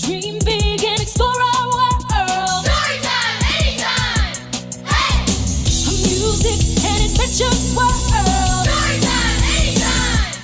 Dream big and explore our world. Storytime anytime! Hey! A music and adventure swirl. Storytime anytime!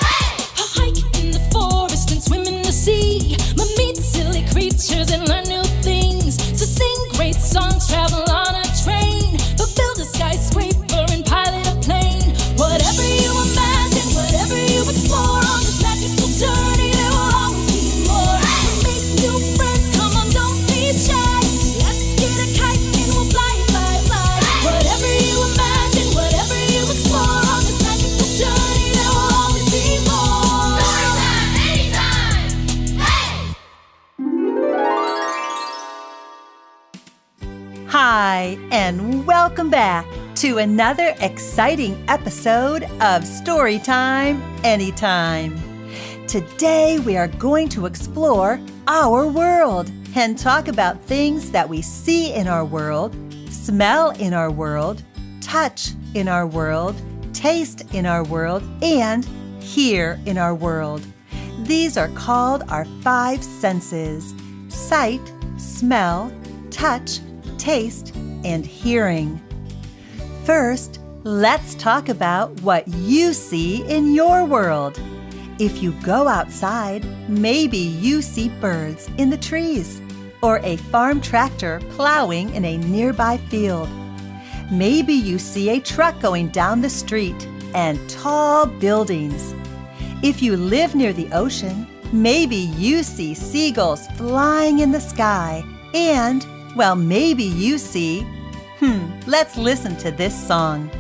Hey! A hike in the forest and swim in the sea. Meet silly creatures and learn new things. So sing great songs, travel on a train, but build a skyscraper and pilot a plane. Whatever you imagine, whatever you explore on this magical journey, there will always be more. Make new friends, come on, don't be shy. Let's get a kite and we'll fly, fly, fly. Whatever you imagine, whatever you explore on this magical journey, there will always be more. Storytime anytime! Hey! Hi, and welcome back to another exciting episode of Storytime Anytime. Today we are going to explore our world and talk about things that we see in our world, smell in our world, touch in our world, taste in our world, and hear in our world. These are called our five senses: sight, smell, touch, taste, and hearing. First, let's talk about what you see in your world. If you go outside, maybe you see birds in the trees or a farm tractor plowing in a nearby field. Maybe you see a truck going down the street and tall buildings. If you live near the ocean, maybe you see seagulls flying in the sky and, well, maybe you see... let's listen to this song.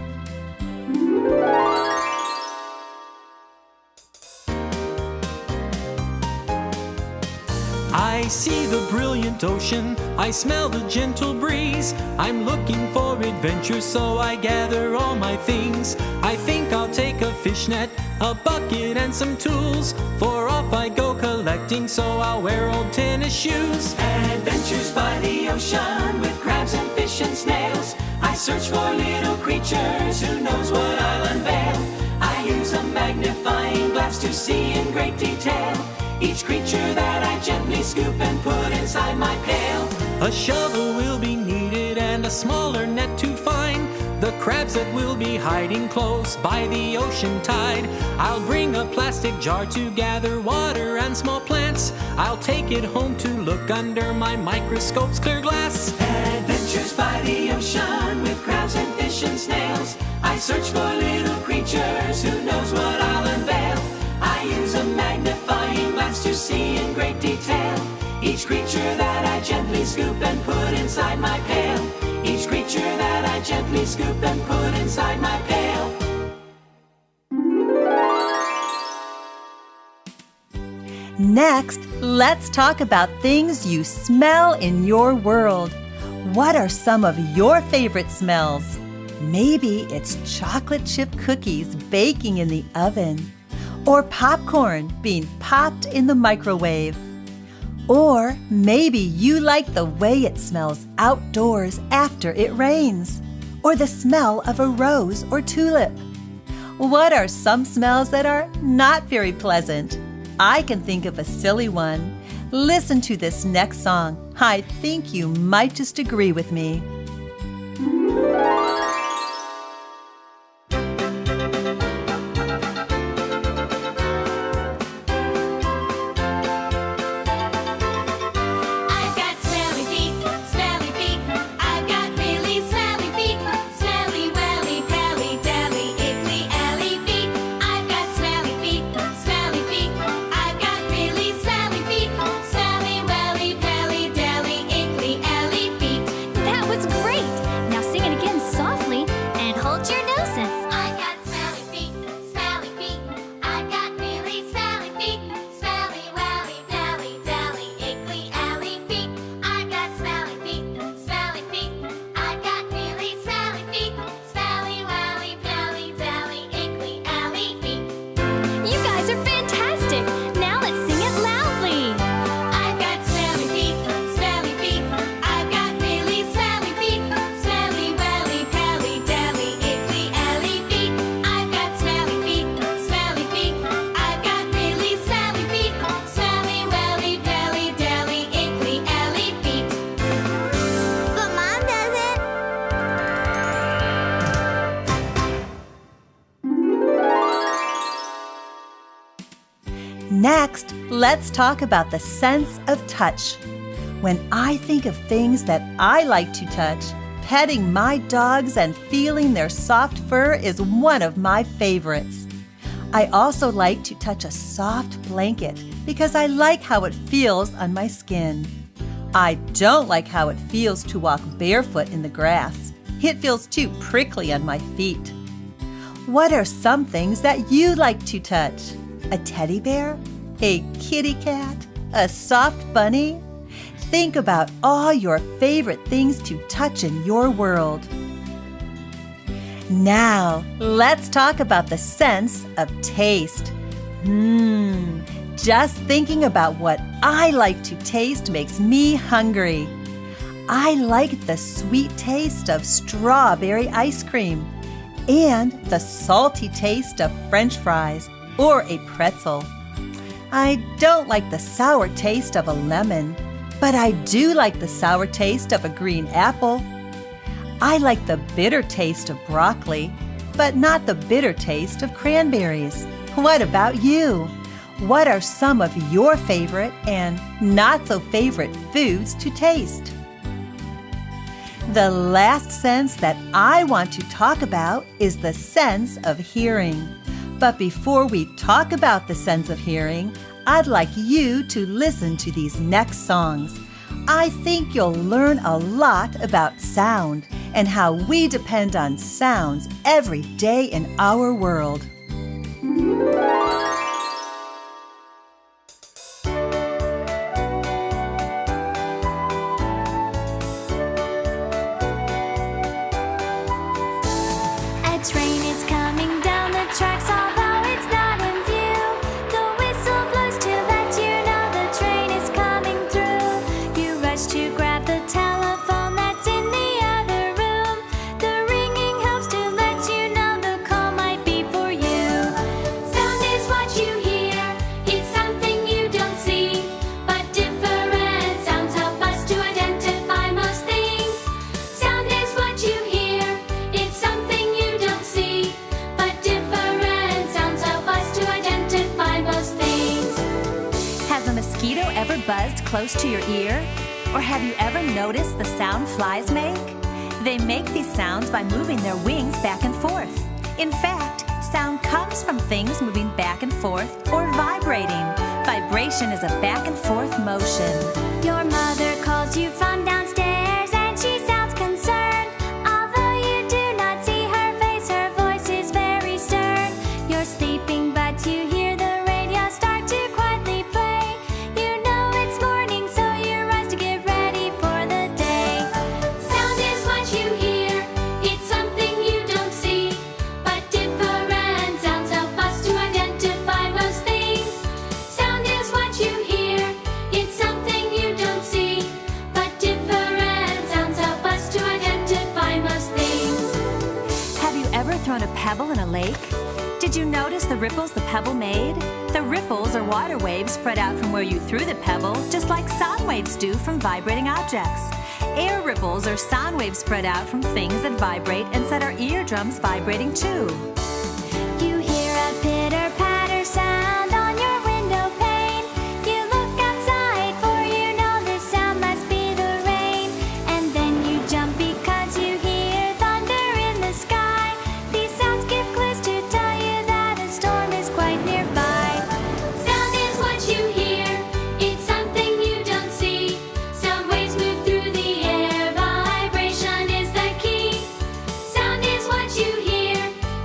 I see the brilliant ocean, I smell the gentle breeze. I'm looking for adventure, so I gather all my things. I think I'll take a fishnet, a bucket, and some tools, for off I go collecting, so I'll wear old tennis shoes. Adventures by the ocean, with crabs and fish and snails. I search for little creatures, who knows what I'll unveil. I use a magnifying glass to see in great detail each creature that I gently scoop and put inside my pail. A shovel will be needed and a smaller net to find the crabs that will be hiding close by the ocean tide. I'll bring a plastic jar to gather water and small plants. I'll take it home to look under my microscope's clear glass. Adventures by the ocean, with crabs and fish and snails. I search for little creatures, who knows what I'll unveil. I use a magnifying glass to see in great detail each creature that I gently scoop and put inside my pail. Each creature that I gently scoop and put inside my pail. Next, let's talk about things you smell in your world. What are some of your favorite smells? Maybe it's chocolate chip cookies baking in the oven, or popcorn being popped in the microwave. Or maybe you like the way it smells outdoors after it rains, or the smell of a rose or tulip. What are some smells that are not very pleasant? I can think of a silly one. Listen to this next song. I think you might just agree with me. I've got smelly feet, smelly feet. I've got really smelly feet. Smelly, welly, pelly, deli, ickly, elly feet. I've got smelly feet, smelly feet. I've got really smelly feet. Smelly, welly, pelly, deli, ickly, elly feet. That was Next, let's talk about the sense of touch. When I think of things that I like to touch, petting my dogs and feeling their soft fur is one of my favorites. I also like to touch a soft blanket because I like how it feels on my skin. I don't like how it feels to walk barefoot in the grass. It feels too prickly on my feet. What are some things that you like to touch? A teddy bear? A kitty cat? A soft bunny? Think about all your favorite things to touch in your world. Now, let's talk about the sense of taste. Just thinking about what I like to taste makes me hungry. I like the sweet taste of strawberry ice cream and the salty taste of French fries or a pretzel. I don't like the sour taste of a lemon, but I do like the sour taste of a green apple. I like the bitter taste of broccoli, but not the bitter taste of cranberries. What about you? What are some of your favorite and not so favorite foods to taste? The last sense that I want to talk about is the sense of hearing. But before we talk about the sense of hearing, I'd like you to listen to these next songs. I think you'll learn a lot about sound and how we depend on sounds every day in our world. A train is coming down the tracks, although it's not in view. The whistle blows to let you know the train is coming through. You rush to grab the telephone that's in the other room. The ringing helps to let you know the call might be for you. Sound is what you hear. It's something you don't see, but different sounds help us to identify most things. Sound is what you hear. It's something you don't see, but different sounds help us to identify most things. Has a mosquito ever buzzed close to your ear? Or have you ever noticed the sound flies make? They make these sounds by moving their wings back and forth. In fact, sound comes from things moving back and forth or vibrating. Vibration is a back and forth motion. Your mother calls you from downstairs and she sounds concerned. Although you do not see her face, her voice is very stern. You're sleeping but you hear the radio start to quietly play. You know it's morning so you rise to get ready for the day. Sound is what you hear. It's something you don't see, but different sounds help us to identify most things. Sound is what you hear. It's something you don't see, but different sounds help us to identify most things. Have you ever thrown a pebble in a lake? Did you notice the ripples the pebble made? The ripples are water waves spread out from where you threw the pebble, just like sound waves do from vibrating objects. Air ripples are sound waves spread out from things that vibrate and set our eardrums vibrating too. You hear a pitter-patter sound on your window pane. You look outside for you know this sound must be the rain. And then you jump because you hear thunder in the sky. These sounds give clues to tell you that a storm is quite nearby. Sound is what you hear. It's something you don't see. Sound waves move through the air. Vibration is the key. Sound is what you hear.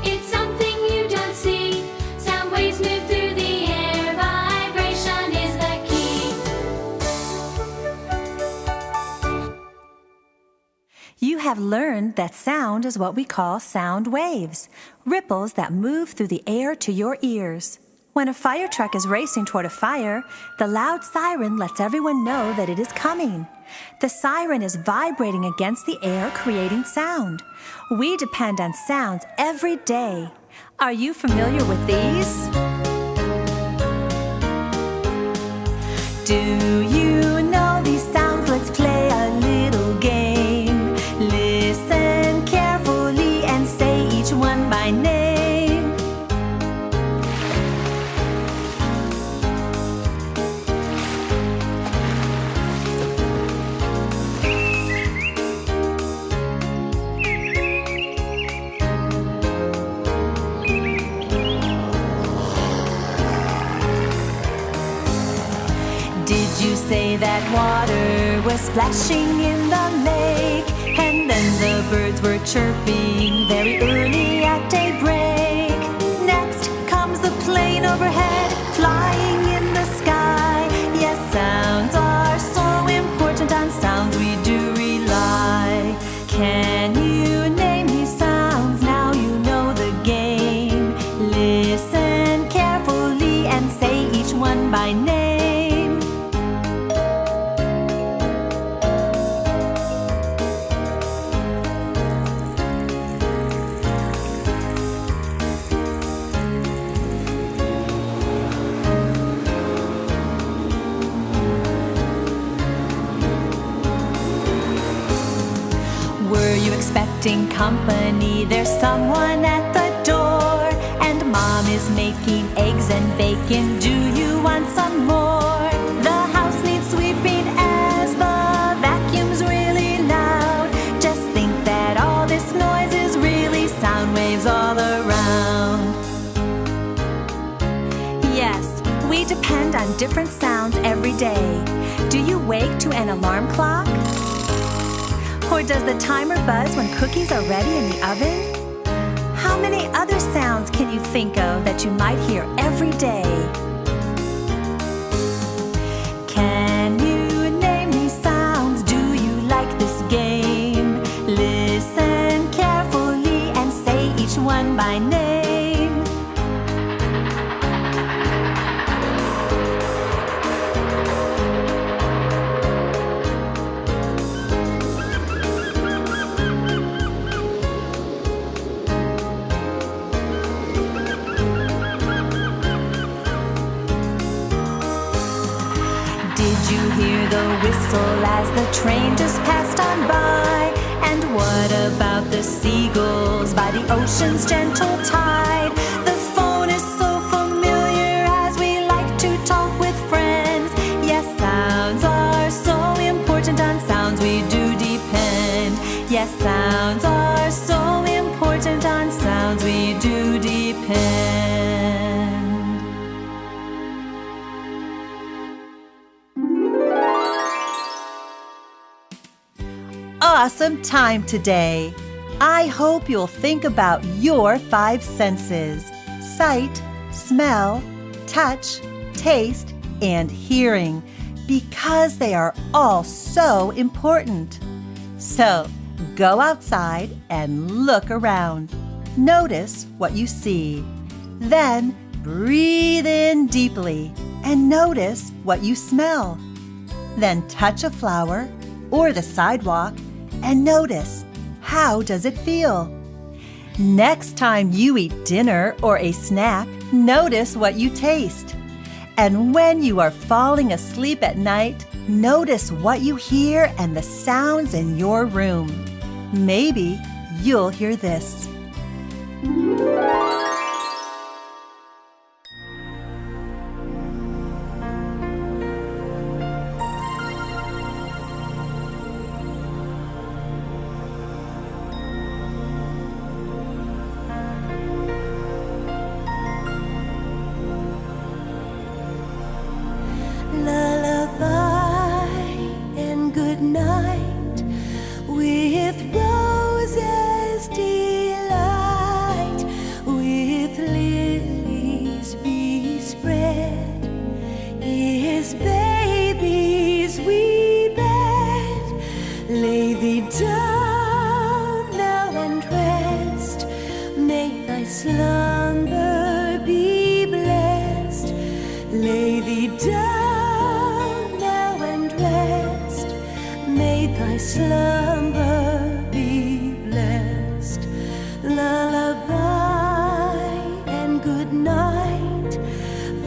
It's something you don't see. Sound waves move through the air. Vibration is the key. You have learned that sound is what we call sound waves, ripples that move through the air to your ears. When a fire truck is racing toward a fire, the loud siren lets everyone know that it is coming. The siren is vibrating against the air, creating sound. We depend on sounds every day. Are you familiar with these? Do you know these sounds? Let's play a little game. Listen carefully and say each one by name. you say that water was splashing in the lake, and then the birds were chirping very early at daybreak. Next comes the plane overhead, flying in the sky. Yes, sounds are so important, on sounds we do rely. Can you name these sounds? Now you know the game. Listen carefully and say each one by name. Were you expecting company? There's someone at the door, and Mom is making eggs and bacon. Do you want some more? The house needs sweeping as the vacuum's really loud. Just think that all this noise is really sound waves all around. Yes, we depend on different sounds every day. Do you wake to an alarm clock? Or does the timer buzz when cookies are ready in the oven? How many other sounds can you think of that you might hear every day? Can you name these sounds? Do you like this game? Listen carefully and say each one by name. Did you hear the whistle as the train just passed on by? And what about the seagulls by the ocean's gentle tide? The phone is so familiar as we like to talk with friends. Yes, sounds are so important, on sounds we do depend. Yes, sounds are so important, on sounds we do depend. Awesome time today. I hope you'll think about your 5 senses: sight, smell, touch, taste, and hearing, because they are all so important. So, go outside and look around. Notice what you see. Then, breathe in deeply and notice what you smell. Then touch a flower or the sidewalk and notice, how does it feel? Next time you eat dinner or a snack, notice what you taste. And when you are falling asleep at night, notice what you hear and the sounds in your room. Maybe you'll hear this. Lullaby and good night with roses delight, with lilies bespread, his baby's wee bed. Lay thee down now and rest, may thy slumber be blessed. Lay thee down now and rest, may thy slumber be blessed. Lullaby and good night,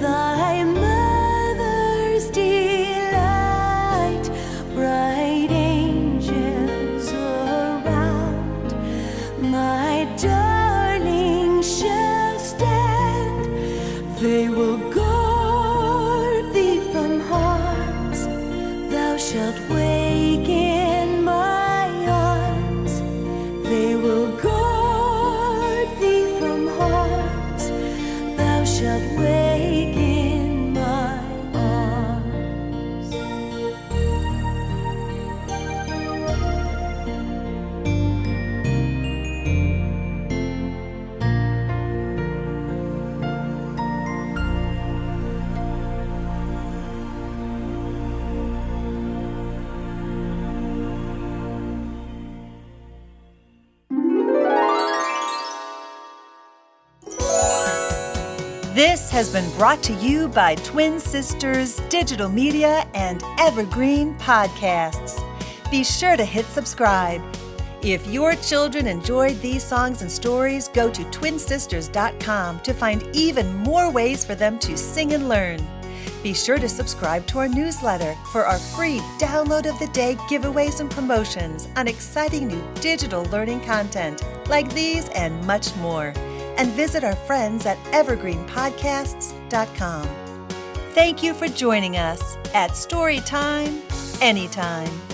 thy mother's delight. Bright angels around, my darling shall stand. They will guard thee from harms, thou shalt wake in my arms. They will guard thee from harms, thou shalt wake in my arms. This has been brought to you by Twin Sisters Digital Media and Evergreen Podcasts. Be sure to hit subscribe. If your children enjoyed these songs and stories, go to twinsisters.com to find even more ways for them to sing and learn. Be sure to subscribe to our newsletter for our free download of the day giveaways and promotions on exciting new digital learning content like these and much more. And visit our friends at evergreenpodcasts.com. Thank you for joining us at Storytime Anytime.